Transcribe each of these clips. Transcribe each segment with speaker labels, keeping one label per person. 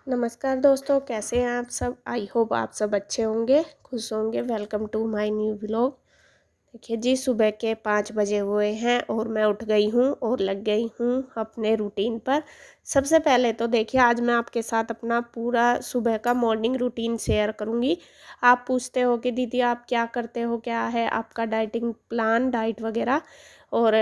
Speaker 1: नमस्कार दोस्तों, कैसे हैं आप सब। आई होप आप सब अच्छे होंगे, खुश होंगे। Welcome to my new vlog. देखिए जी, सुबह के 5 बजे हुए हैं और मैं उठ गई हूँ और लग गई हूँ अपने रूटीन पर। सबसे पहले तो देखिए, आज मैं आपके साथ अपना पूरा सुबह का मॉर्निंग रूटीन शेयर करूँगी। आप पूछते हो कि दीदी आप क्या करते हो, क्या है आपका डाइटिंग प्लान, डाइट वगैरह। और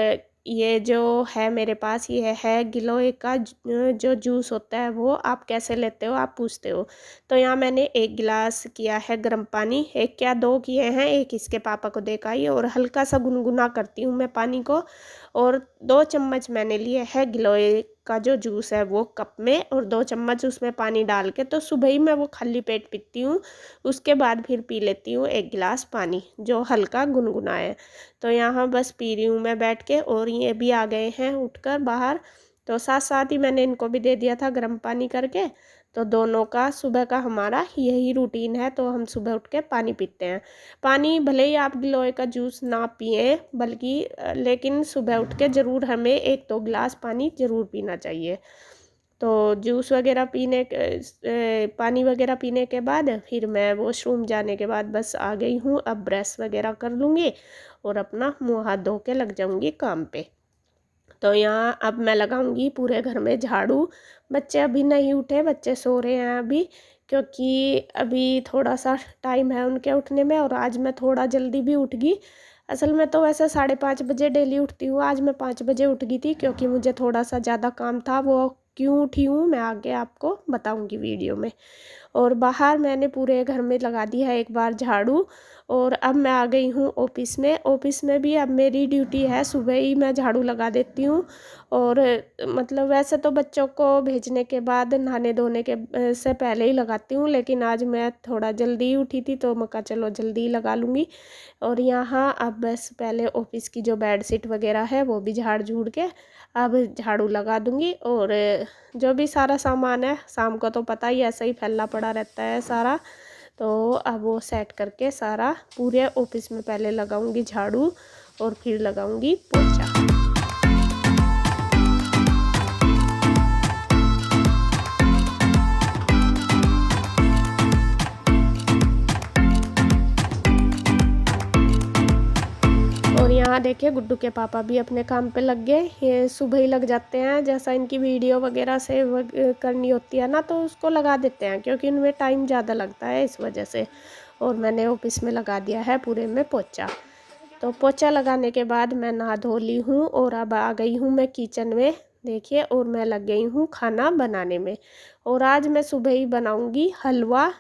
Speaker 1: ये जो है मेरे पास, ये है गिलोय का जो जूस होता है, वो आप कैसे लेते हो आप पूछते हो। तो यहाँ मैंने 1 गिलास किया है गर्म पानी, 1 क्या 2 किए हैं, 1 इसके पापा को देकर आई और हल्का सा गुनगुना करती हूँ मैं पानी को। और 2 चम्मच मैंने लिए है गिलोय का जो जूस है वो कप में, और 2 चम्मच उसमें पानी डाल के तो सुबह ही मैं वो खाली पेट पीती हूँ। उसके बाद फिर पी लेती हूँ 1 गिलास पानी जो हल्का गुनगुना है। तो यहाँ बस पी रही हूँ मैं बैठ के, और ये भी आ गए हैं उठकर बाहर। तो साथ साथ ही मैंने इनको भी दे दिया था गर्म पानी करके। तो दोनों का सुबह का हमारा यही रूटीन है, तो हम सुबह उठ के पानी पीते हैं। पानी भले ही आप गिलोय का जूस ना पिए, बल्कि लेकिन सुबह उठ के ज़रूर हमें 1-2 गिलास पानी ज़रूर पीना चाहिए। तो जूस वगैरह पीने के पानी वगैरह पीने के बाद फिर मैं वॉशरूम जाने के बाद बस आ गई हूँ। अब ब्रश वगैरह कर लूँगी और अपना मुँह हाथ धो के लग जाऊँगी काम पे। तो यहाँ अब मैं लगाऊंगी पूरे घर में झाड़ू। बच्चे अभी नहीं उठे, बच्चे सो रहे हैं अभी, क्योंकि अभी थोड़ा सा टाइम है उनके उठने में, और आज मैं थोड़ा जल्दी भी उठ गई। असल में तो वैसे 5:30 बजे डेली उठती हूँ, आज मैं 5 बजे उठ गई थी क्योंकि मुझे थोड़ा सा ज़्यादा काम था। वो क्यों उठी हूँ मैं आगे आपको बताऊँगी वीडियो में। और बाहर मैंने पूरे घर में लगा दिया है एक बार झाड़ू। और अब मैं आ गई हूँ ऑफिस में। ऑफिस में भी अब मेरी ड्यूटी है, सुबह ही मैं झाड़ू लगा देती हूँ। और मतलब वैसे तो बच्चों को भेजने के बाद नहाने धोने के से पहले ही लगाती हूँ, लेकिन आज मैं थोड़ा जल्दी ही उठी थी तो मैं कहा चलो जल्दी ही लगा लूँगी। और यहाँ अब बस पहले ऑफिस की जो बेडशीट वगैरह है वो भी झाड़ झूड़ के अब झाड़ू लगा दूँगी। और जो भी सारा सामान है, शाम को तो पता ही ऐसा ही फैला पड़ा रहता है सारा, तो अब वो सेट करके सारा पूरे ऑफिस में पहले लगाऊंगी झाड़ू और फिर लगाऊंगी पोछा। और यहाँ देखिए गुड्डू के पापा भी अपने काम पे लग गए। ये सुबह ही लग जाते हैं, जैसा इनकी वीडियो वगैरह से करनी होती है ना, तो उसको लगा देते हैं क्योंकि इनमें टाइम ज़्यादा लगता है इस वजह से। और मैंने ऑफिस में लगा दिया है पूरे में पोछा। तो पोछा लगाने के बाद मैं नहा धो ली हूँ और अब आ गई हूँ मैं किचन में। देखिए, और मैं लग गई हूँ खाना बनाने में। और आज मैं सुबह ही बनाऊँगी हलवा।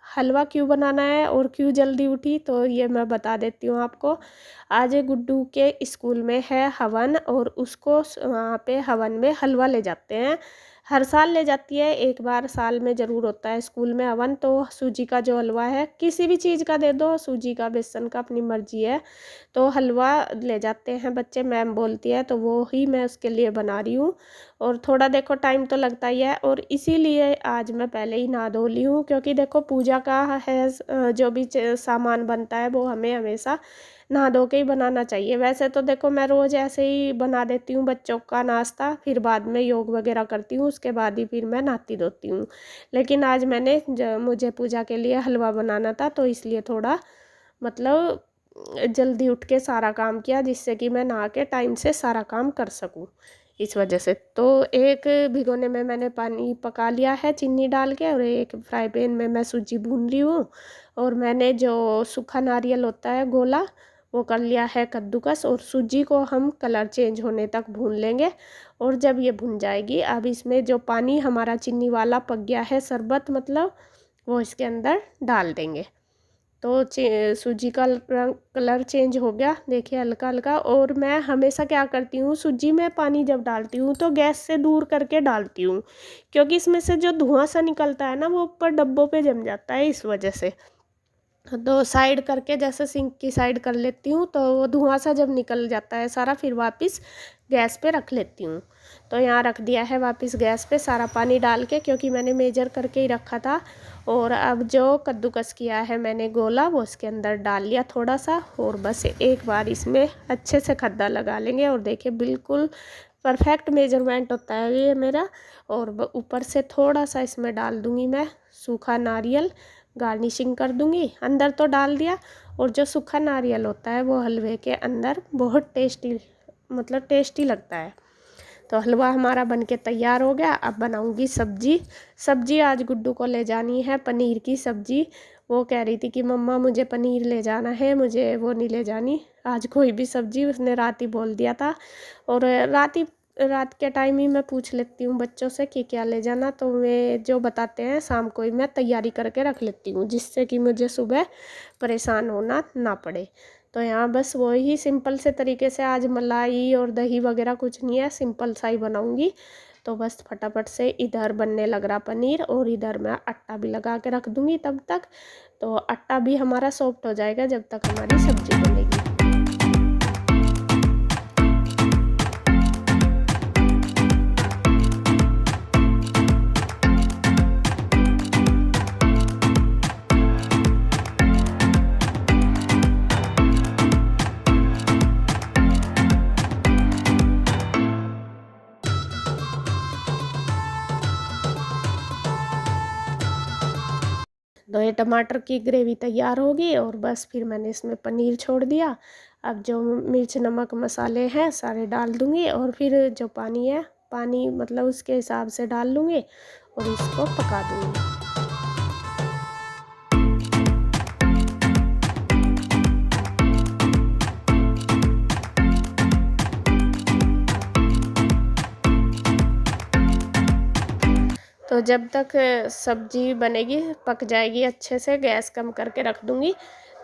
Speaker 1: हलवा क्यों बनाना है और क्यों जल्दी उठी, तो ये मैं बता देती हूँ आपको। आज गुड्डू के स्कूल में है हवन, और उसको वहाँ पे हवन में हलवा ले जाते हैं। हर साल ले जाती है, एक बार साल में ज़रूर होता है स्कूल में हवन। तो सूजी का जो हलवा है, किसी भी चीज़ का दे दो, सूजी का बेसन का अपनी मर्जी है। तो हलवा ले जाते हैं बच्चे, मैम बोलती है, तो वो ही मैं उसके लिए बना रही हूँ। और थोड़ा देखो टाइम तो लगता ही है, और इसीलिए आज मैं पहले ही नहा धो ली हूँ, क्योंकि देखो पूजा का है जो भी सामान बनता है वो हमें हमेशा नहा धो के ही बनाना चाहिए। वैसे तो देखो मैं रोज़ ऐसे ही बना देती हूँ बच्चों का नाश्ता, फिर बाद में योग वगैरह करती हूँ, उसके बाद ही फिर मैं नहाती धोती हूँ। लेकिन आज मैंने मुझे पूजा के लिए हलवा बनाना था, तो इसलिए थोड़ा मतलब जल्दी उठ के सारा काम किया, जिससे कि मैं नहा के टाइम से सारा काम कर सकूं, इस वजह से। तो एक भिगोने में मैंने पानी पका लिया है चीनी डाल के, और एक फ्राई पैन में मैं सूजी भून रही हूँ। और मैंने जो सूखा नारियल होता है गोला, वो कर लिया है कद्दूकस, और सूजी को हम कलर चेंज होने तक भून लेंगे। और जब ये भुन जाएगी, अब इसमें जो पानी हमारा चीनी वाला पक गया है शरबत मतलब, वो इसके अंदर डाल देंगे। तो सूजी का रंग कलर चेंज हो गया, देखिए हल्का हल्का। और मैं हमेशा क्या करती हूँ, सूजी में पानी जब डालती हूँ तो गैस से दूर करके डालती हूँ, क्योंकि इसमें से जो धुआं सा निकलता है ना, वो ऊपर डब्बों पे जम जाता है, इस वजह से। तो साइड करके जैसे सिंक की साइड कर लेती हूँ, तो वो धुआं सा जब निकल जाता है सारा, फिर वापस गैस पे रख लेती हूँ। तो यहाँ रख दिया है वापस गैस पे सारा पानी डाल के, क्योंकि मैंने मेजर करके ही रखा था। और अब जो कद्दूकस किया है मैंने गोला, वो उसके अंदर डाल लिया थोड़ा सा, और बस एक बार इसमें अच्छे से खद्दा लगा लेंगे। और देखिए बिल्कुल परफेक्ट मेजरमेंट होता है ये मेरा। और ऊपर से थोड़ा सा इसमें डाल दूँगी मैं सूखा नारियल, गार्निशिंग कर दूँगी। अंदर तो डाल दिया, और जो सूखा नारियल होता है वो हलवे के अंदर बहुत टेस्टी, मतलब टेस्टी लगता है। तो हलवा हमारा बनके तैयार हो गया। अब बनाऊंगी सब्जी। सब्जी आज गुड्डू को ले जानी है पनीर की सब्जी। वो कह रही थी कि मम्मा मुझे पनीर ले जाना है, मुझे वो नहीं ले जानी आज कोई भी सब्जी। उसने रात ही बोल दिया था, और रात के टाइम ही मैं पूछ लेती हूँ बच्चों से कि क्या ले जाना, तो वे जो बताते हैं शाम को ही मैं तैयारी करके रख लेती हूँ, जिससे कि मुझे सुबह परेशान होना ना पड़े। तो यहाँ बस वही सिंपल से तरीके से आज मलाई और दही वगैरह कुछ नहीं है, सिंपल सा ही बनाऊंगी। तो बस फटाफट से इधर बनने लग रहा पनीर, और इधर मैं आटा भी लगा के रख दूंगी तब तक। तो आटा भी हमारा सॉफ्ट हो जाएगा जब तक हमारी सब्जी बनेगी। तो ये टमाटर की ग्रेवी तैयार होगी, और बस फिर मैंने इसमें पनीर छोड़ दिया। अब जो मिर्च नमक मसाले हैं सारे डाल दूँगी, और फिर जो पानी है, पानी मतलब उसके हिसाब से डाल लूँगी, और इसको पका दूँगी। तो जब तक सब्जी बनेगी, पक जाएगी अच्छे से, गैस कम करके रख दूँगी,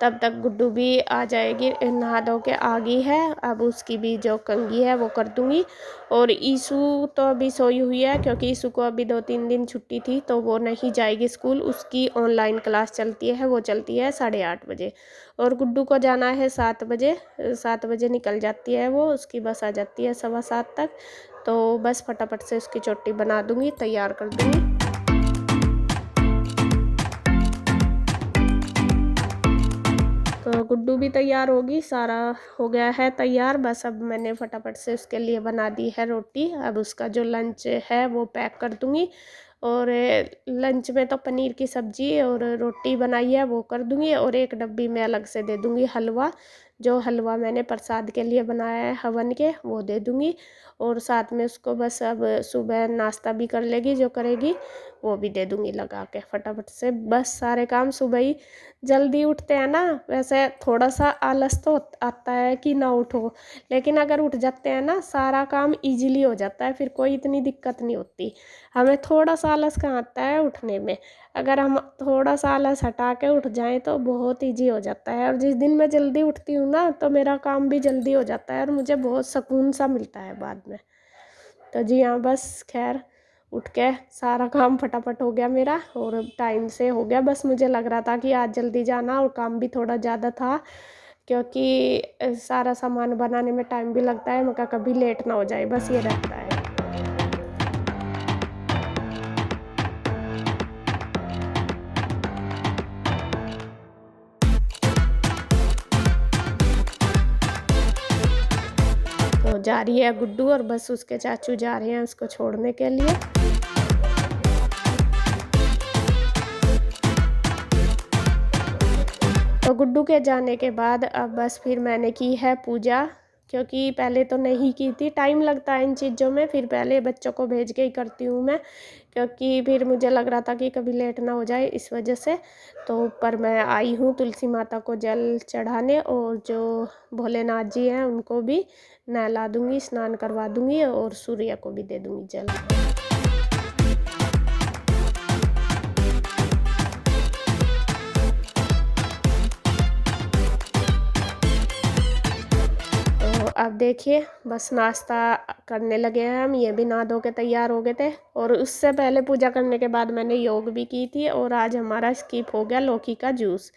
Speaker 1: तब तक गुड्डू भी आ जाएगी, नहा धो के आ गई है। अब उसकी भी जो कंघी है वो कर दूँगी। और ईशु तो अभी सोई हुई है, क्योंकि ईशु को अभी 2-3 दिन छुट्टी थी, तो वो नहीं जाएगी स्कूल। उसकी ऑनलाइन क्लास चलती है, वो चलती है 8:30 बजे। और गुड्डू को जाना है 7 बजे, 7 बजे निकल जाती है वो, उसकी बस आ जाती है 7:15 तक। तो बस फटाफट से उसकी चोटी बना दूँगी, तैयार कर दूँगी। तो गुड्डू भी तैयार होगी, सारा हो गया है तैयार। बस अब मैंने फटाफट से उसके लिए बना दी है रोटी। अब उसका जो लंच है वो पैक कर दूँगी। और लंच में तो पनीर की सब्ज़ी और रोटी बनाई है वो कर दूँगी, और एक डब्बी में अलग से दे दूँगी हलवा। जो हलवा मैंने प्रसाद के लिए बनाया है हवन के, वो दे दूँगी। और साथ में उसको बस अब सुबह नाश्ता भी कर लेगी जो करेगी, वो भी दे दूँगी लगा के फटाफट से। बस सारे काम सुबह ही जल्दी उठते हैं ना, वैसे थोड़ा सा आलस तो आता है कि ना उठो, लेकिन अगर उठ जाते हैं ना सारा काम इजीली हो जाता है, फिर कोई इतनी दिक्कत नहीं होती। हमें थोड़ा सा आलस कहाँ आता है उठने में, अगर हम थोड़ा सा आलस हटा के उठ जाएं तो बहुत इजी हो जाता है। और जिस दिन मैं जल्दी उठती हूँ ना, तो मेरा काम भी जल्दी हो जाता है, और मुझे बहुत सुकून सा मिलता है बाद में। तो जी हाँ, बस खैर उठ के सारा काम फटाफट हो गया मेरा, और टाइम से हो गया। बस मुझे लग रहा था कि आज जल्दी जाना, और काम भी थोड़ा ज़्यादा था, क्योंकि सारा सामान बनाने में टाइम भी लगता है। मैं कहा कभी लेट ना हो जाए, बस ये रहता है। तो जा रही है गुड्डू, और बस उसके चाचू जा रहे हैं उसको छोड़ने के लिए। तो गुड्डू के जाने के बाद अब बस फिर मैंने की है पूजा, क्योंकि पहले तो नहीं की थी। टाइम लगता है इन चीज़ों में, फिर पहले बच्चों को भेज के ही करती हूँ मैं, क्योंकि फिर मुझे लग रहा था कि कभी लेट ना हो जाए इस वजह से। तो ऊपर मैं आई हूँ तुलसी माता को जल चढ़ाने, और जो भोलेनाथ जी हैं उनको भी नहला दूँगी, स्नान करवा दूँगी, और सूर्य को भी दे दूँगी जल। तो अब देखिए बस नाश्ता करने लगे हैं हम, ये भी नहा धो के तैयार हो गए थे। और उससे पहले पूजा करने के बाद मैंने योग भी की थी, और आज हमारा स्किप हो गया लौकी का जूस।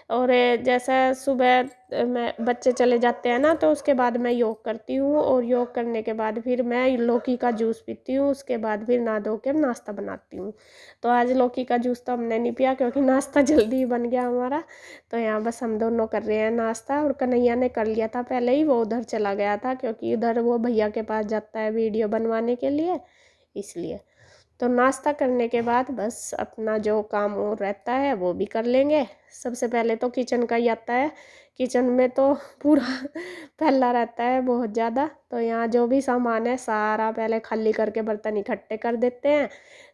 Speaker 1: और जैसा सुबह मैं बच्चे चले जाते हैं ना, तो उसके बाद मैं योग करती हूँ, और योग करने के बाद फिर मैं लौकी का जूस पीती हूँ। उसके बाद फिर नहा धो के नाश्ता बनाती हूँ। तो आज लौकी का जूस तो हमने नहीं पिया क्योंकि नाश्ता जल्दी ही बन गया हमारा। तो यहाँ बस हम दोनों कर रहे हैं नाश्ता, और कन्हैया ने कर लिया था पहले ही, वो उधर चला गया था क्योंकि उधर वो भैया के पास जाता है वीडियो बनवाने के लिए, इसलिए। तो नाश्ता करने के बाद बस अपना जो काम और रहता है वो भी कर लेंगे। सबसे पहले तो किचन का ही आता है। किचन में तो पूरा फैला रहता है बहुत ज़्यादा। तो यहाँ जो भी सामान है सारा पहले खाली करके बर्तन इकट्ठे कर देते हैं,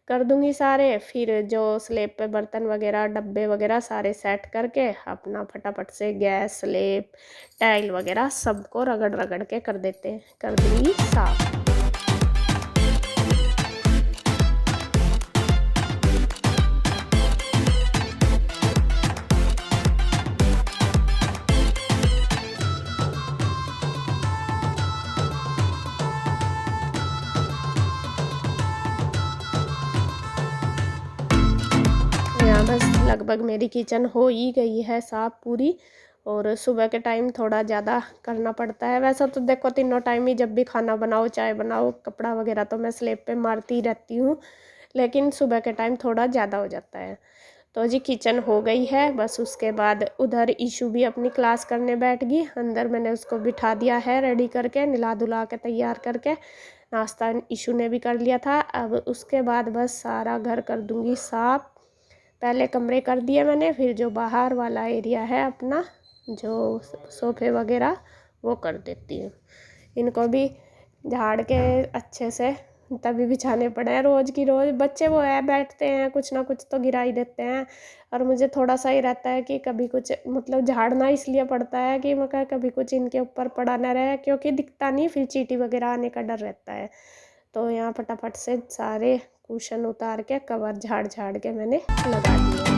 Speaker 1: कर दूंगी सारे। फिर जो स्लेब पे बर्तन वगैरह डब्बे वगैरह सारे सेट करके अपना फटाफट से गैस स्लेब टाइल वगैरह सबको रगड़ रगड़ के कर देते हैं, कर दूंगी साफ। बस लगभग मेरी किचन हो ही गई है साफ़ पूरी। और सुबह के टाइम थोड़ा ज़्यादा करना पड़ता है। वैसा तो देखो तीनों टाइम ही जब भी खाना बनाओ चाय बनाओ कपड़ा वगैरह तो मैं स्लेब पे मारती ही रहती हूँ, लेकिन सुबह के टाइम थोड़ा ज़्यादा हो जाता है। तो जी किचन हो गई है। बस उसके बाद उधर ईशू भी अपनी क्लास करने बैठ गई। अंदर मैंने उसको बिठा दिया है रेडी करके, नहला धुला के तैयार करके। नाश्ता ईशू ने भी कर लिया था। अब उसके बाद बस सारा घर कर दूँगी साफ़। पहले कमरे कर दिए मैंने, फिर जो बाहर वाला एरिया है अपना जो सोफ़े वगैरह वो कर देती हूँ। इनको भी झाड़ के अच्छे से तभी बिछाने पड़े हैं रोज़ की रोज़। बच्चे वो है बैठते हैं कुछ ना कुछ तो गिरा ही देते हैं, और मुझे थोड़ा सा ही रहता है कि कभी कुछ मतलब झाड़ना इसलिए पड़ता है कि मैं कभी कुछ इनके ऊपर पड़ा ना रहे, क्योंकि दिखता नहीं फिर चींटी वगैरह आने का डर रहता है। तो यहाँ फटाफट से सारे कुशन उतार के कवर झाड़ झाड़ के मैंने लगा दिए।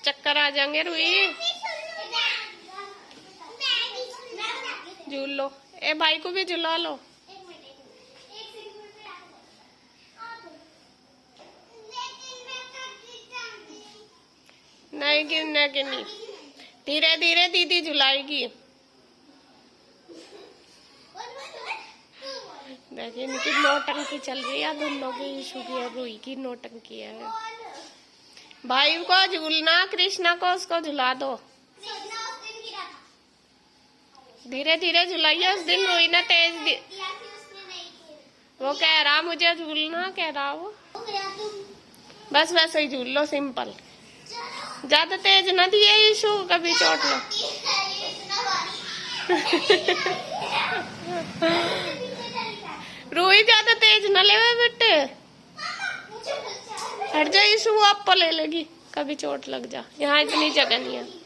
Speaker 1: चक्कर आ जाएंगे रुई, झूल लो। ए भाई को भी झुला लो। नहीं गिरने के नहीं, धीरे धीरे दीदी झुलाएगी। देखिए इनकी नौटंकी चल रही है दोनों की, ईशू की और रुई की नौटंकी है। भाई को झूलना, कृष्णा को उसको झुला दो। धीरे धीरे झुलाइए। उस दिन रुई ने तेज वो कह रहा मुझे झूलना, कह रहा वो। बस वैसे ही झूल लो सिंपल, ज्यादा तेज ना दिए ईशू कभी चोट लो। रुई ज्यादा तेज न ले बेटे, हट जा ईशु, वो आपको ले लेगी कभी चोट लग जा। यहाँ इतनी जगह नहीं है।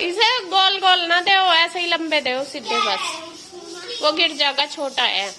Speaker 1: इसे गोल गोल ना दे, ऐसे ही लंबे दे सीधे, बस वो गिर जाएगा, छोटा है।